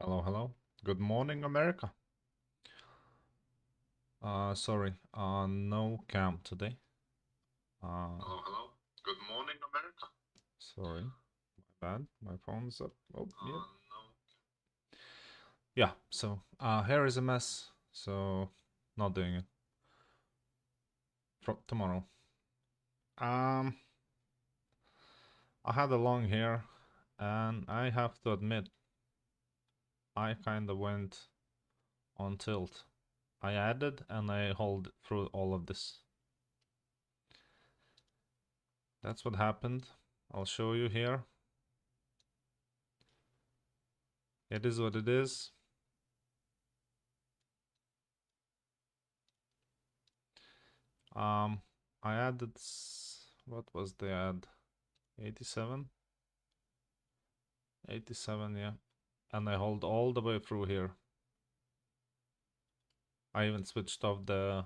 Hello, hello. Good morning, America. Sorry, no cam today. Hello, hello. Good morning, America. Sorry, my bad. My phone's up. Oh, yeah. No. Yeah, so, here is a mess, so not doing it. From tomorrow. I had a long hair, and I have to admit, I kinda went on tilt. I added and I hold through all of this. That's what happened. I'll show you here. It is what it is. I added, what was the ad? 87? 87, yeah. And I hold all the way through here. I even switched off the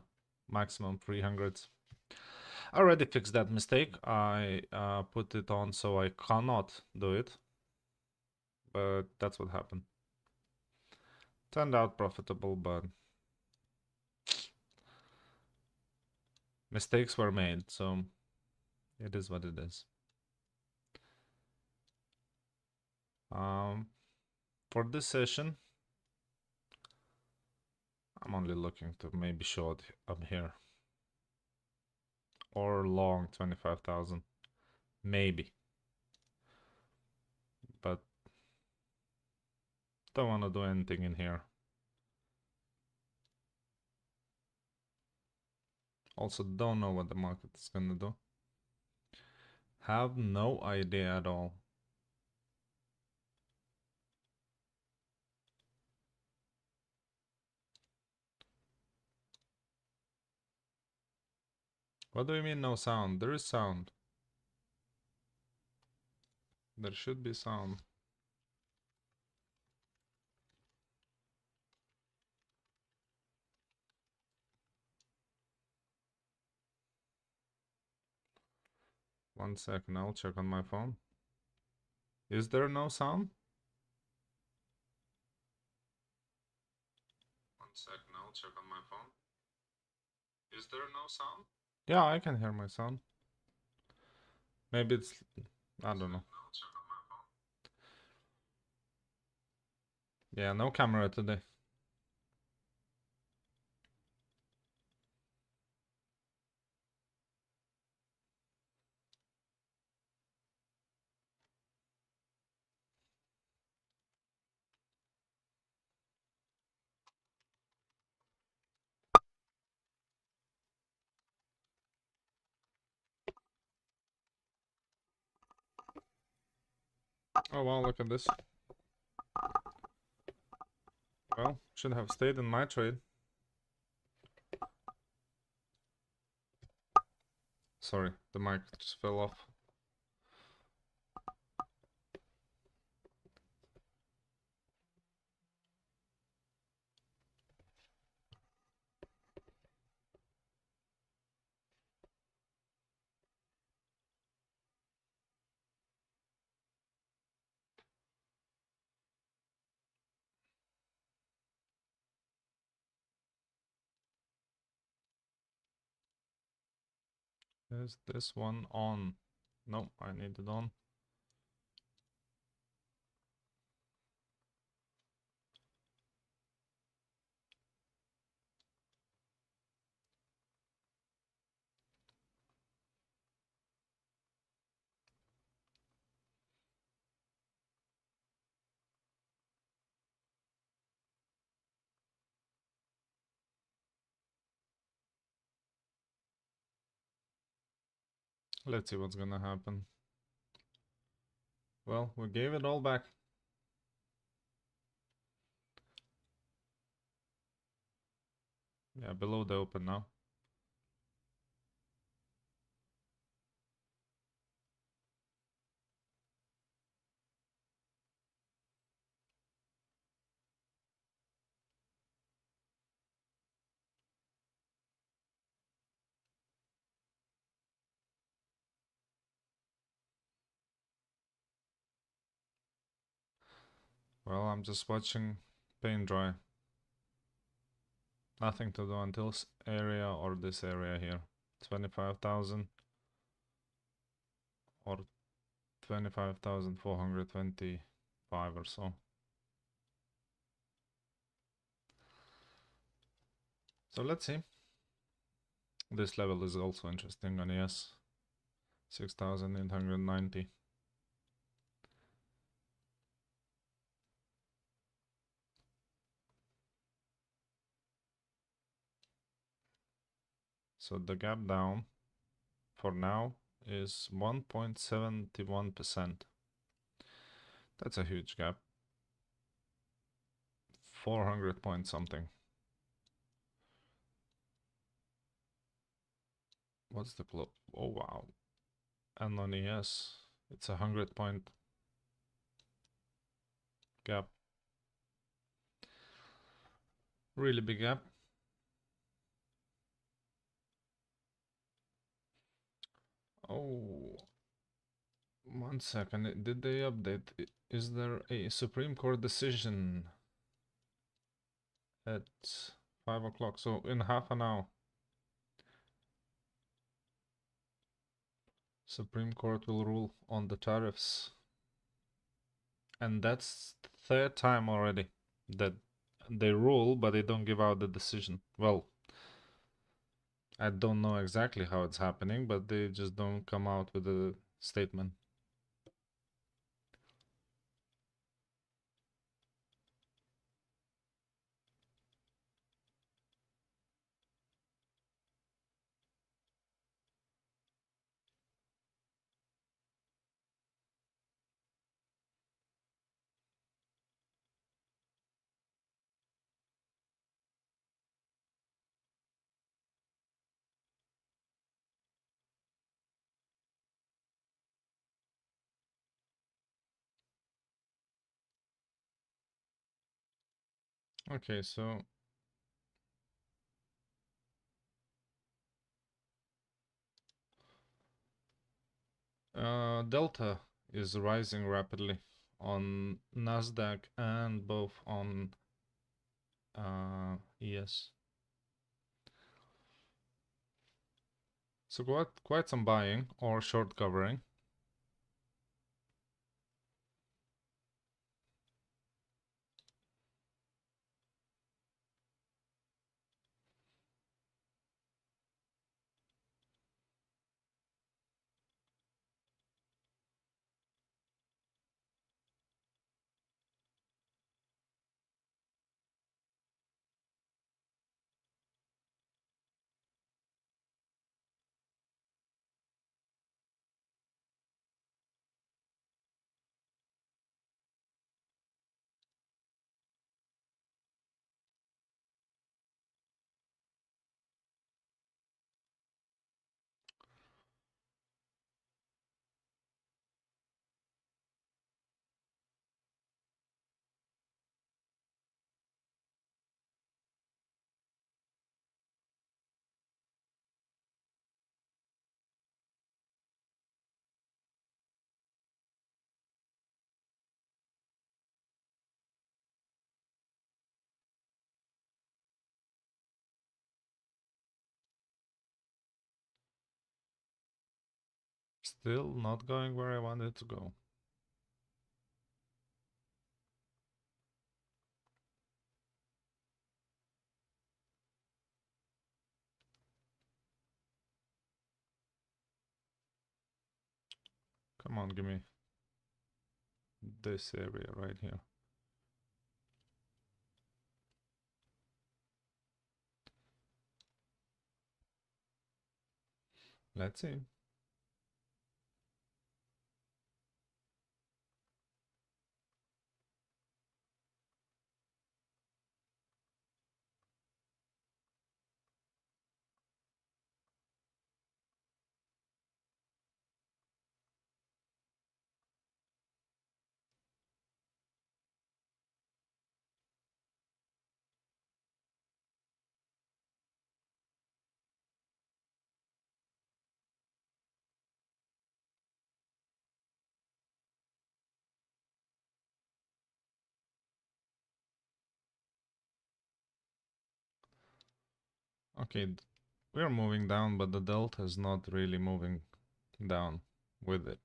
maximum 300s. I already fixed that mistake. I put it on so I cannot do it. But that's what happened. Turned out profitable, but mistakes were made, so it is what it is. For this session, I'm only looking to maybe short up here. Or long 25,000. Maybe. But don't want to do anything in here. Also don't know what the market is gonna do. Have no idea at all. What do you mean no sound? There is sound. There should be sound. One second, I'll check on my phone. Is there no sound? One second, I'll check on my phone. Is there no sound? Yeah, I can hear my sound. Maybe it's... I don't know. Yeah, no camera today. Oh wow, look at this. Well, should have stayed in my trade. Sorry, the mic just fell off. Is this one on? No, I need it on. Let's see what's gonna happen. Well, we gave it all back. Yeah, below the open now. Well, I'm just watching paint dry. Nothing to do until this area or this area here. 25,000 or 25,425 or so. So let's see. This level is also interesting on ES. 6,890. So the gap down for now is 1.71%. That's a huge gap. 400 point something. What's the close? Oh wow. And on ES, it's a 100 point gap. Really big gap. Oh, 1 second. Did they update? Is there a Supreme Court decision at 5 o'clock? So in half an hour, Supreme Court will rule on the tariffs. And that's the third time already that they rule, but they don't give out the decision. Well, I don't know exactly how it's happening, but they just don't come out with a statement. Okay, so Delta is rising rapidly on Nasdaq and both on ES. So quite some buying or short covering. Still not going where I wanted to go. Come on, give me this area right here. Let's see. Okay, we're moving down, but the delta is not really moving down with it.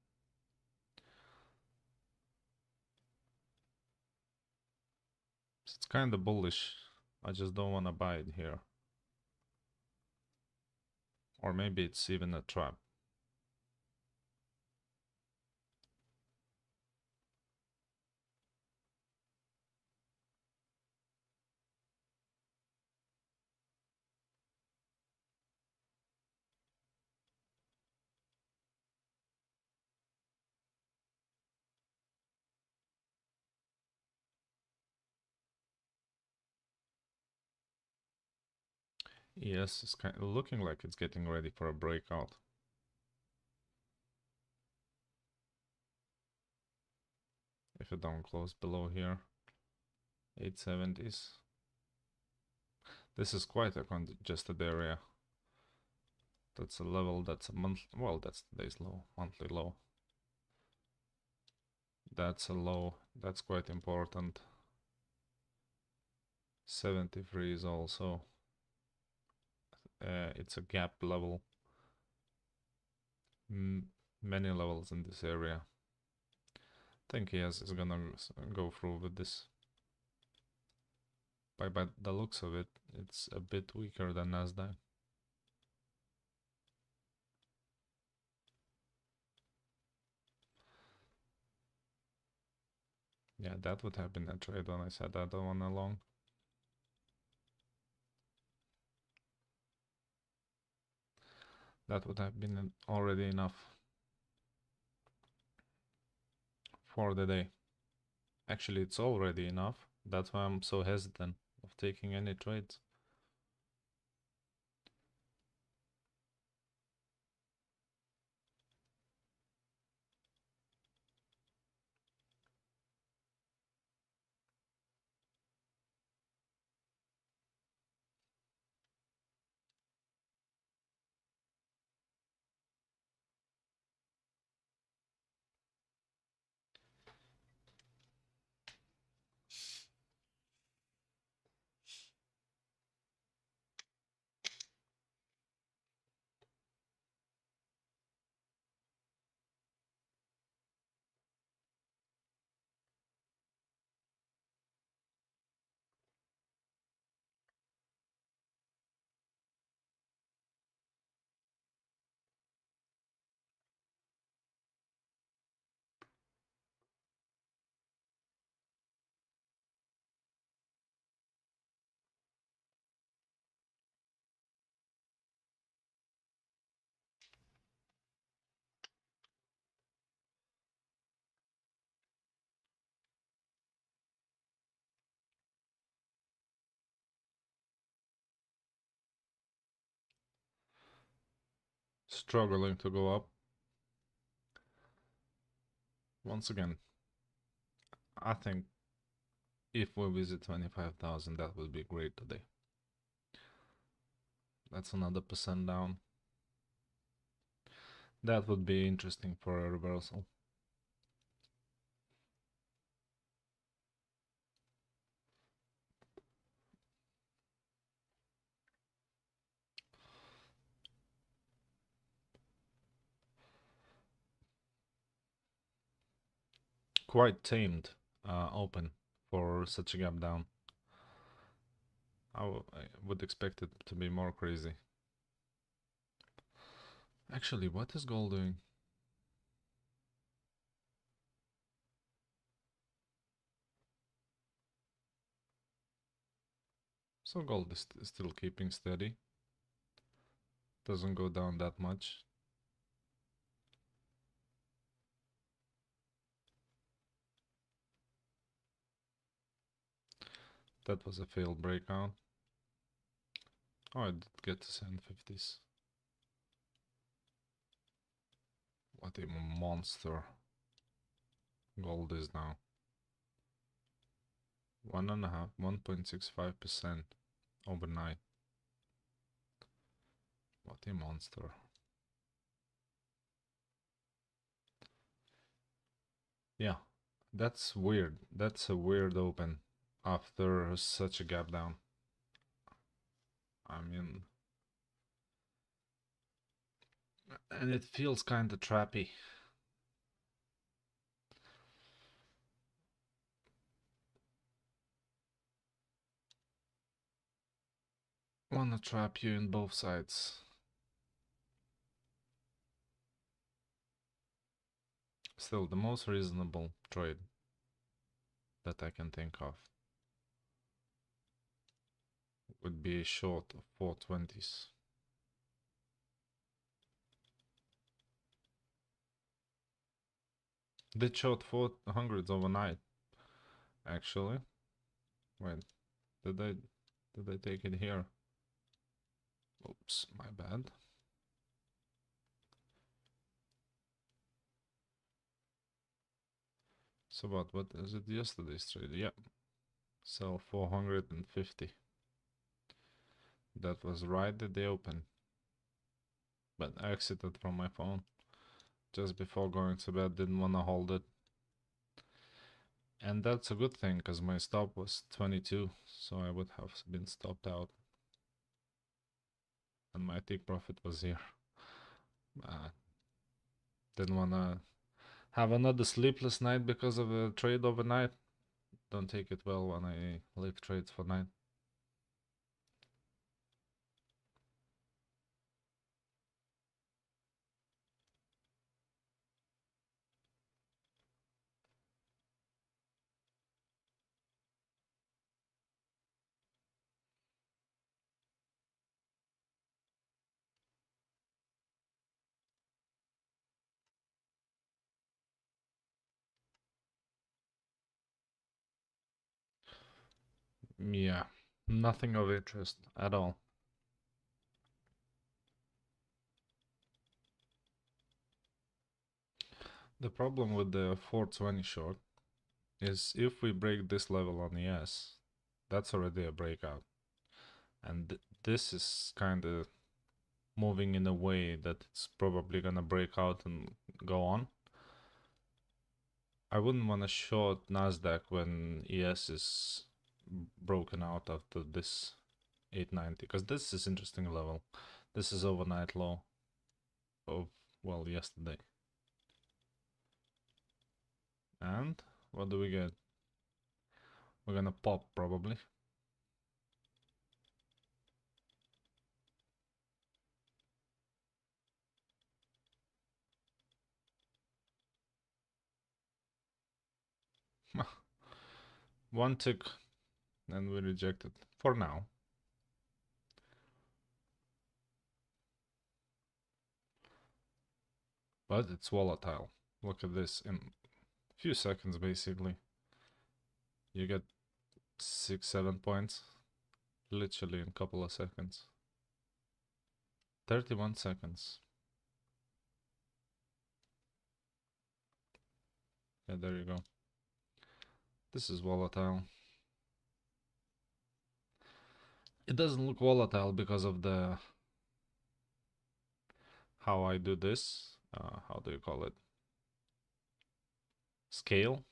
It's kind of bullish. I just don't want to buy it here. Or maybe it's even a trap. Yes, it's kind of looking like it's getting ready for a breakout. If it don't close below here, 870s. This is quite a congested area. That's a level, that's a month, well, that's today's low, monthly low. That's a low, that's quite important. 73 is also, it's a gap level. Many levels in this area. I think yes, is gonna go through with this. By the looks of it, it's a bit weaker than Nasdaq. Yeah, that would have been a trade when I said that I want along. That would have been already enough for the day. Actually, it's already enough. That's why I'm so hesitant of taking any trades. Struggling to go up. Once again, I think if we visit 25,000, that would be great today. That's another percent down. That would be interesting for a reversal. Quite tamed open for such a gap down. I would expect it to be more crazy. Actually, what is gold doing? So gold is still keeping steady. Doesn't go down that much. That was a failed breakout. Oh, I did get to 750s. What a monster gold is now. 1.65% overnight. What a monster. Yeah, that's weird. That's a weird open after such a gap down. I mean, And it feels kind of trappy. Wanna trap you in both sides. Still, the most reasonable trade that I can think of would be a short of 420s. Did short 400s overnight, actually. Wait, did I take it here? Oops, my bad. So what is it yesterday's trade? Yeah, sell 450. That was right at the open. But I exited from my phone just before going to bed, didn't want to hold it. And that's a good thing, because my stop was 22, so I would have been stopped out. And my take profit was here. Didn't want to have another sleepless night because of a trade overnight. Don't take it well when I leave trades for night. Yeah, nothing of interest at all. The problem with the 420 short is if we break this level on ES, that's already a breakout. And this is kind of moving in a way that it's probably gonna break out and go on. I wouldn't want to short Nasdaq when ES is broken out after this 890, because this is interesting level. This is overnight low of, well, yesterday. And what do we get? We're gonna pop probably. One tick and we reject it for now. But it's volatile. Look at this. In a few seconds basically you get 6-7 points, literally in a couple of seconds. 31 seconds. Yeah, there you go. This is volatile. It doesn't look volatile because of the how I do this. How do you call it? Scale.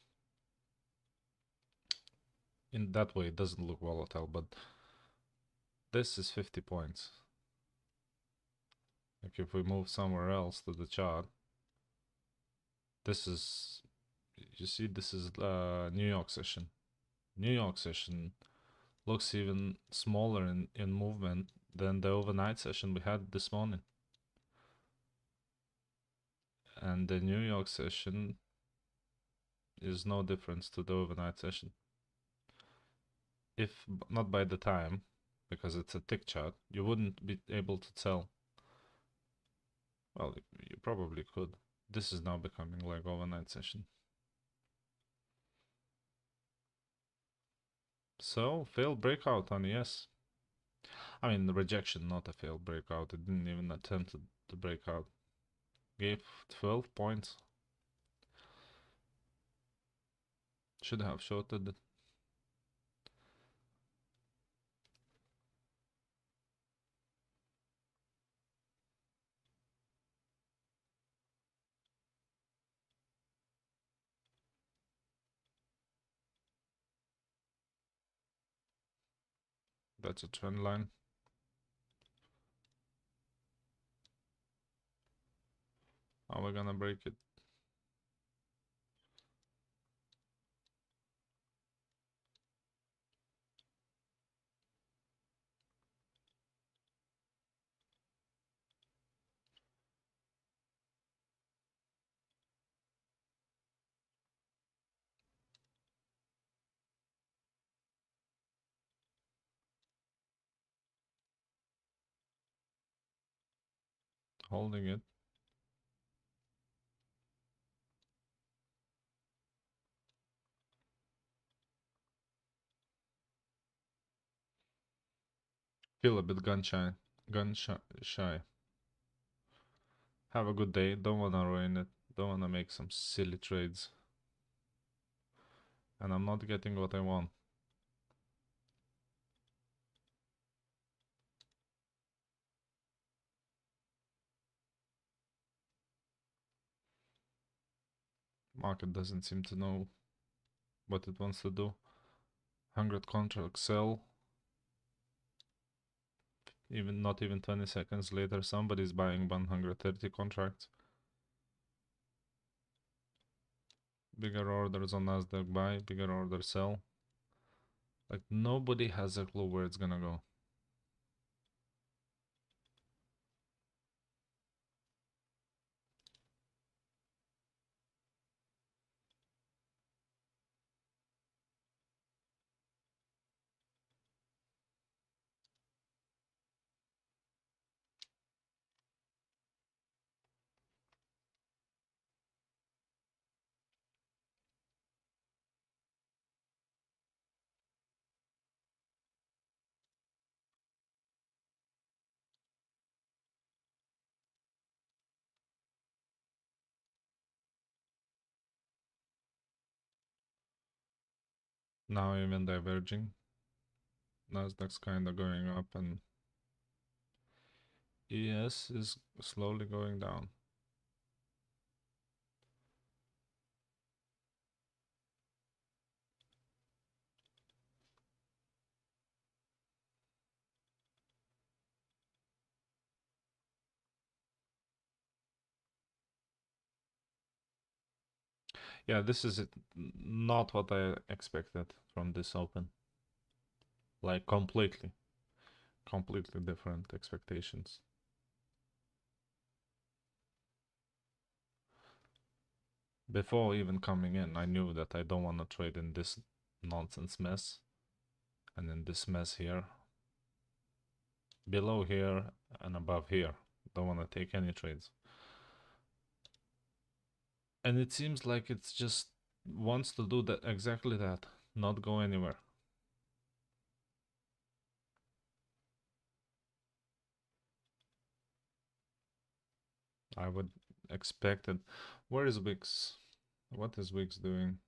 In that way it doesn't look volatile, but this is 50 points. Like if we move somewhere else to the chart, this is, you see, this is New York session. New York session looks even smaller in movement than the overnight session we had this morning. And the New York session is no difference to the overnight session. If not by the time, because it's a tick chart, you wouldn't be able to tell. Well, you probably could. This is now becoming like overnight session. So, failed breakout on ES. I mean, the rejection, not a failed breakout. It didn't even attempt to break out. Gave 12 points. Should have shorted it. That's a trend line. Are we gonna break it? Holding it. Feel a bit gun shy. Have a good day. Don't wanna ruin it. Don't wanna make some silly trades. And I'm not getting what I want. Market doesn't seem to know what it wants to do. 100 contract sell. Not even 20 seconds later, somebody's buying 130 contracts. Bigger orders on Nasdaq buy, bigger orders sell. Like nobody has a clue where it's gonna go. Now even diverging. Nasdaq's kind of going up and ES is slowly going down. Yeah, this is not what I expected from this open. Like completely different expectations. Before even coming in, I knew that I don't want to trade in this nonsense mess. And in this mess here. Below here and above here. Don't want to take any trades. And it seems like it's just wants to do that, exactly that. Not go anywhere. I would expect it. Where is Wix? What is Wix doing?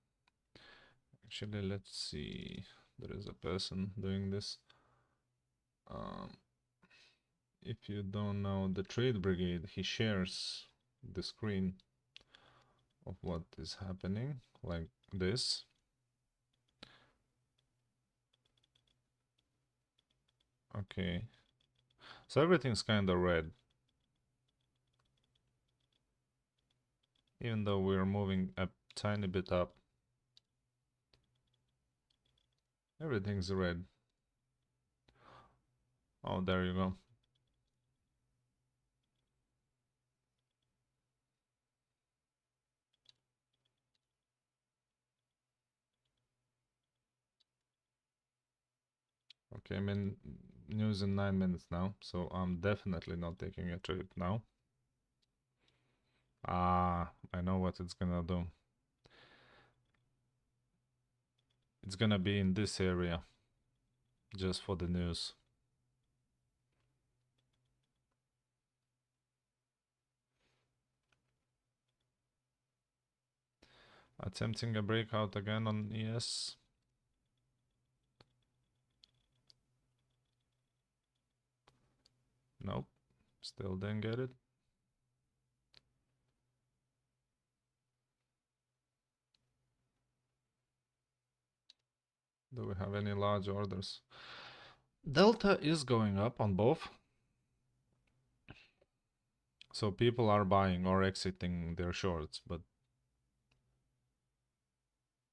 Actually, let's see. There is a person doing this. If you don't know the Trade Brigade, he shares the screen of what is happening like this. Okay. So everything's kind of red. Even though we're moving a tiny bit up. Everything's red. Oh, there you go. Okay, I'm in news in 9 minutes now, so I'm definitely not taking a trade now. Ah, I know what it's gonna do. It's gonna be in this area, just for the news. Attempting a breakout again on ES. Nope, still didn't get it. Do we have any large orders? Delta is going up on both. So people are buying or exiting their shorts, but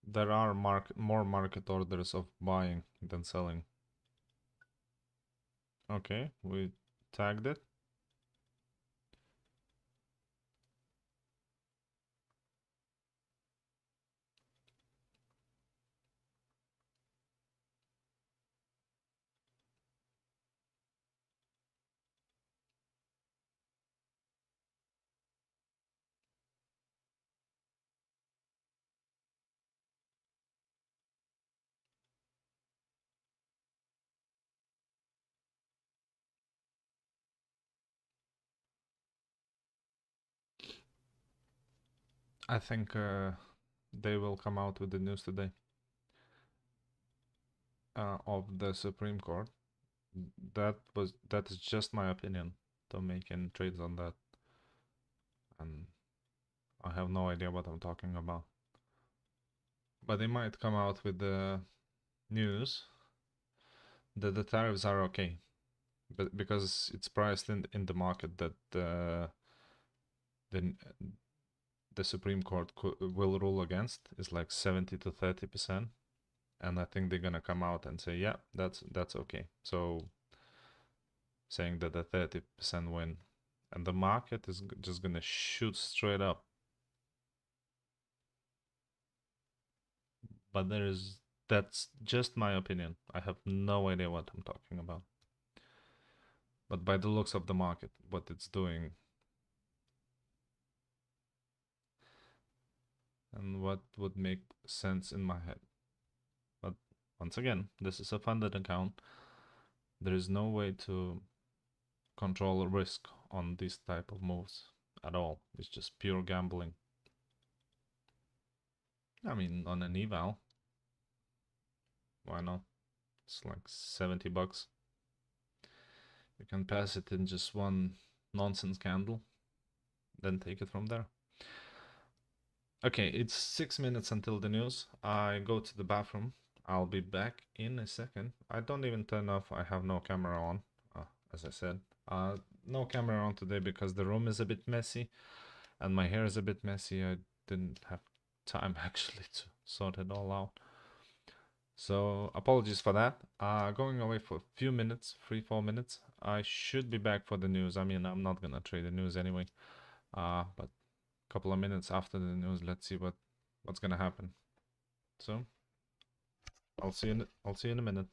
there are more market orders of buying than selling. Okay, we tagged it. I think they will come out with the news today of the Supreme Court. That is just my opinion. Don't make any trades on that, and I have no idea what I'm talking about. But they might come out with the news that the tariffs are okay, but because it's priced in the market that the Supreme Court will rule against is like 70 to 30%, and I think they're gonna come out and say, yeah, that's okay. So saying that the 30% win, and the market is just gonna shoot straight up. But that's just my opinion. I have no idea what I'm talking about. But by the looks of the market, what it's doing, and what would make sense in my head. But once again, this is a funded account. There is no way to control risk on this type of moves at all. It's just pure gambling. I mean, on an eval, why not? It's like 70 bucks. You can pass it in just one nonsense candle, then take it from there. Okay, it's 6 minutes until the news. I go to the bathroom. I'll be back in a second. I don't even turn off. I have no camera on, as I said. No camera on today because the room is a bit messy and my hair is a bit messy. I didn't have time actually to sort it all out. So apologies for that. Going away for a few minutes, 3-4 minutes. I should be back for the news. I mean, I'm not gonna trade the news anyway. But a couple of minutes after the news, let's see what's gonna happen. So I'll see you in a minute.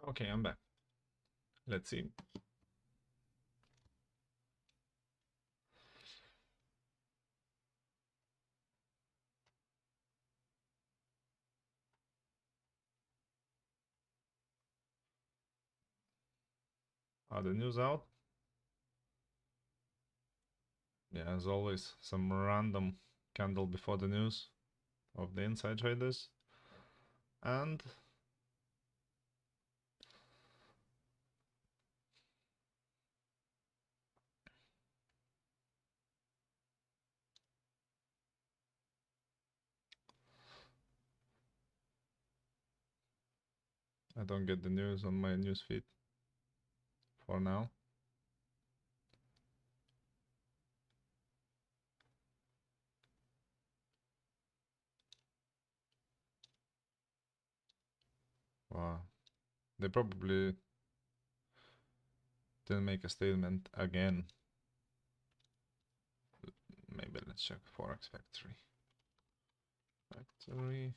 Okay, I'm back. Let's see. Are the news out? Yeah, as always, some random candle before the news of the inside traders. And I don't get the news on my news feed for now. Wow. They probably didn't make a statement again. Maybe let's check forex factory. Factory.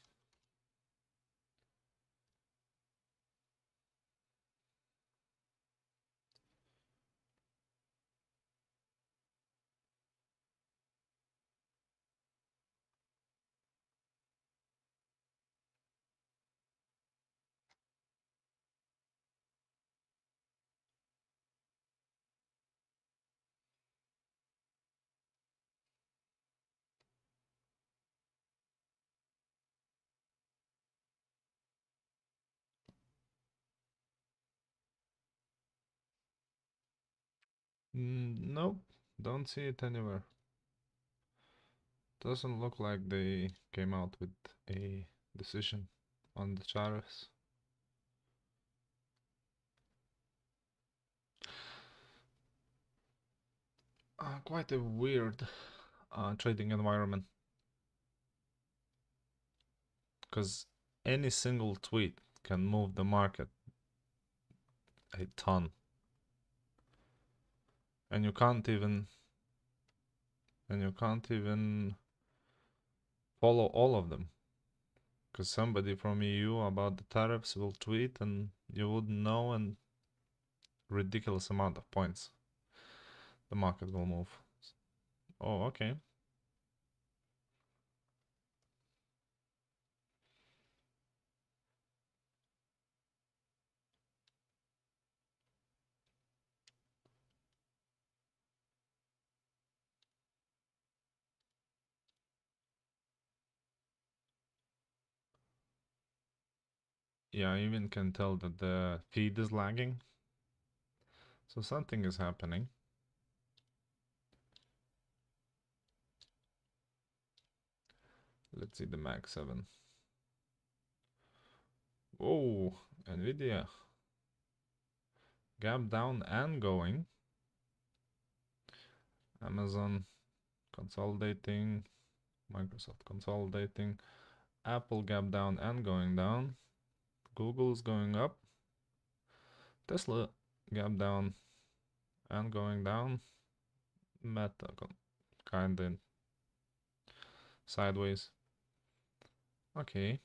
Nope, don't see it anywhere. Doesn't look like they came out with a decision on the tariffs. Quite a weird trading environment, because any single tweet can move the market a ton, and you can't even follow all of them, because somebody from EU about the tariffs will tweet and you wouldn't know, and ridiculous amount of points the market will move. Oh, okay. Yeah, I even can tell that the feed is lagging. So something is happening. Let's see the Mag 7. Oh, Nvidia. Gap down and going. Amazon consolidating. Microsoft consolidating. Apple gap down and going down. Google's going up. Tesla gap down and going down. Meta kinda sideways. Okay.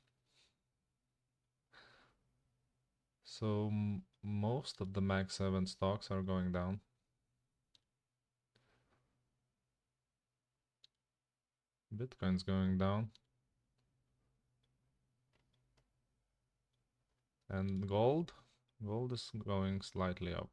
So most of the Mag 7 stocks are going down. Bitcoin's going down. And gold is going slightly up.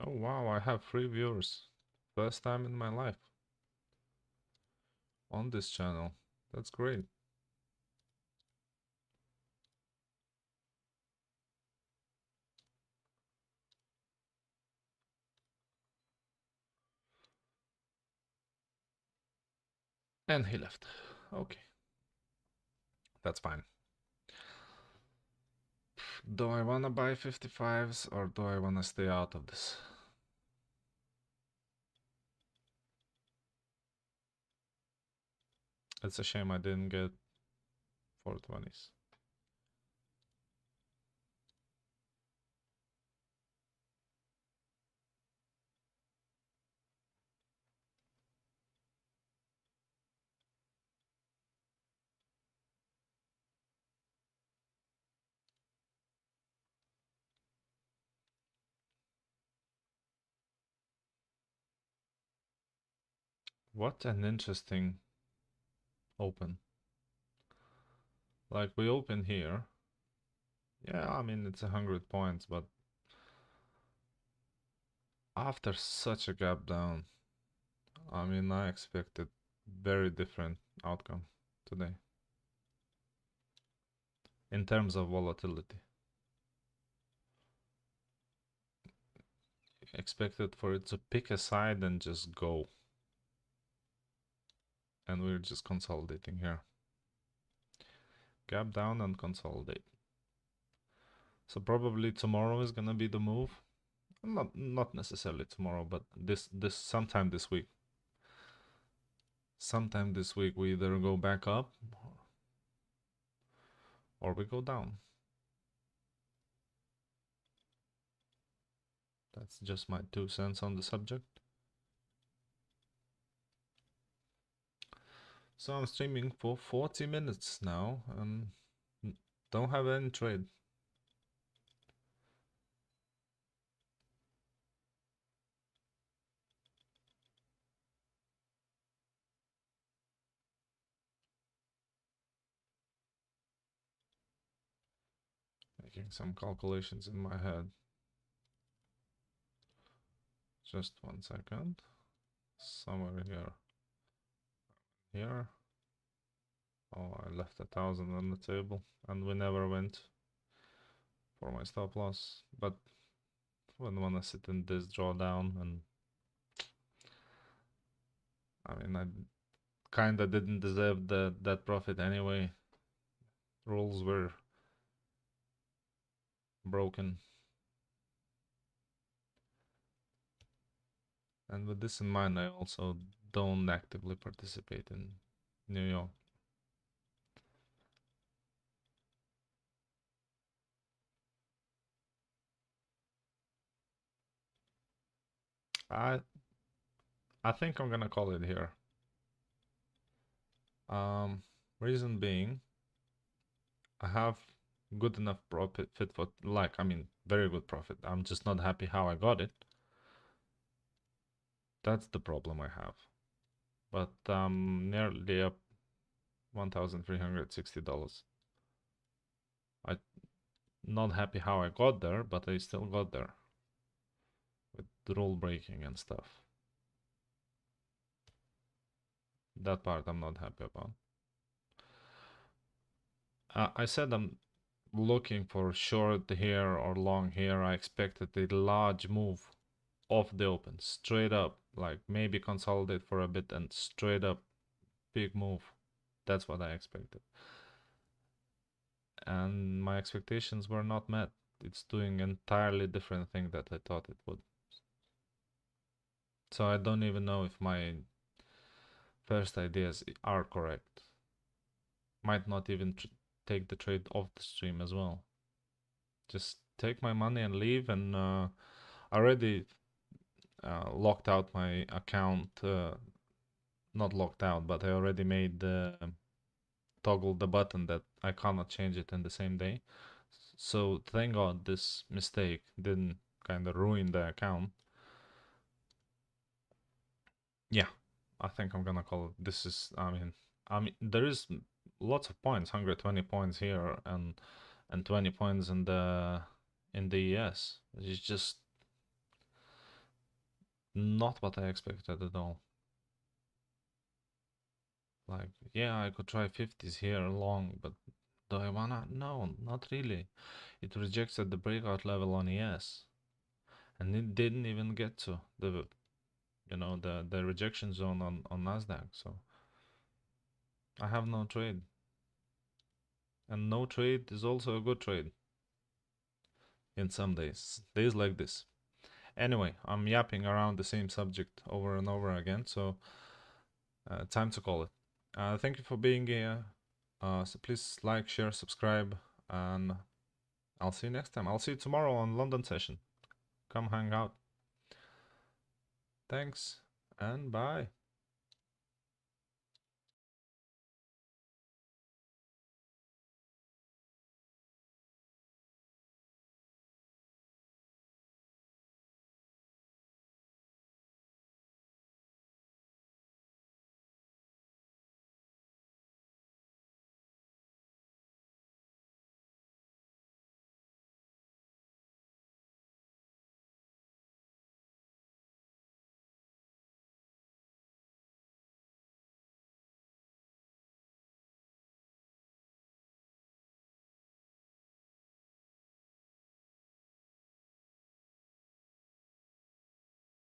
Oh wow, I have 3 viewers. First time in my life on this channel. That's great. And he left. Okay. That's fine. Do I wanna buy 55s or do I wanna stay out of this? It's a shame I didn't get 420s. What an interesting open. Like we open here. Yeah, I mean it's 100 points, but after such a gap down, I mean I expected very different outcome today in terms of volatility. Expected for it to pick a side and just go. And we're just consolidating here. Gap down and consolidate. So probably tomorrow is gonna be the move. Not necessarily tomorrow, but this sometime this week. Sometime this week we either go back up or we go down. That's just my 2 cents on the subject. So I'm streaming for 40 minutes now and don't have any trade. Making some calculations in my head. Just 1 second. Somewhere here. Here. Oh, I left 1,000 on the table and we never went for my stop loss. But when I wanna sit in this drawdown, and I mean I kinda didn't deserve that profit anyway. Rules were broken. And with this in mind, I also don't actively participate in New York. I think I'm gonna call it here. Reason being, I have good enough profit for, like, I mean, very good profit. I'm just not happy how I got it. That's the problem I have. But nearly up $1,360. I'm not happy how I got there, but I still got there with the rule breaking and stuff. That part I'm not happy about. I said I'm looking for short here or long here. I expected a large move off the open, straight up, like maybe consolidate for a bit and straight up big move. That's what I expected. And my expectations were not met. It's doing entirely different thing that I thought it would. So I don't even know if my first ideas are correct. Might not even take the trade off the stream as well. Just take my money and leave. And already locked out my account. Not locked out, but I already made toggle the button that I cannot change it in the same day. So thank God this mistake didn't kind of ruin the account. Yeah, I think I'm gonna call it. This is, I mean, there is lots of points, 120 points here and 20 points in the ES. It's just not what I expected at all. Like, yeah, I could try 50s here long, but do I wanna? No, not really. It rejected the breakout level on ES, and it didn't even get to the, you know, the rejection zone on Nasdaq. So I have no trade, and no trade is also a good trade in some days like this. Anyway, I'm yapping around the same subject over and over again, so time to call it. Thank you for being here. So please like, share, subscribe, and I'll see you next time. I'll see you tomorrow on London session. Come hang out. Thanks and bye.